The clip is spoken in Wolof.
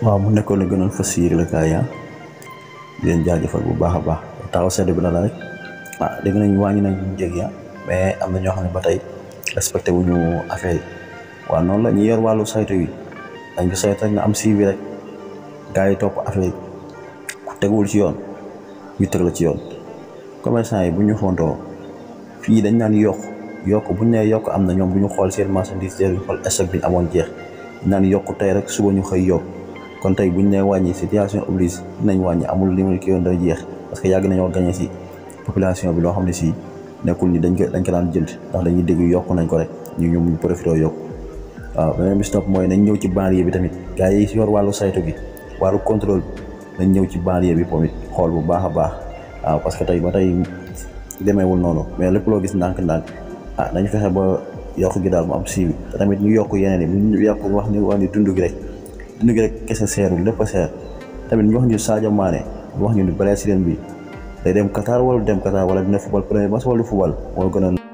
waaw mu nekkoon li gënoon fas yéene la kaay di leen jaajëfal bu baax a baax taxaw sedd bi la rek dégg nañ wàññi nañ njëg ya mais am na ñoo xam ne ba tey respecté wuñu affaire yi waaw noonu la ñu yor wàllu saytu yi dañ ko saytu rek nga am suivi rek gars yi topp affaire yi ku teguwul ci yoon ñu teg la ci yoon commerçant yi bu ñu fontoo fii dañ naan yokk bu ñu nee yokk am na ñoom bu ñu xool seen marchandise ñu xool stock bi ñu amoon jeex naan yokk tey rek suba ñu xëy yokk kon tey bu ñu nee wàññi situation oblige dinañ wàññi amul li mu ki yoon day jeex parce que yàgg nañoo gagné si population bi loo xam ne si nekkul ni dañ ko daan jënd ndax dañuy dégg yokk nañ ko rek ñu profité yokk waaw beneen bi si topp mooy nañ ñëw ci banlieue bi tamit gars yi si yor wàllu saytu gi wàllu contrôle bi nañ ñëw ci banlieue bi tamit xool bu baax a baax waaw parce que tey ba tey demeewul noonu mais lépp loo gis ndànk-ndànk nañu fexe ba yokk gi daal mu am siiw te tamit ñu yokk yeneen yi ñu yokk wax ni dund gi rek kese seerul lépp a seer tamit ñu wax ñu Sadio Mané wax ñu ni Brésilien bi day dem Qatar wala dem Qatar wala dina football premier match wala football moo gën a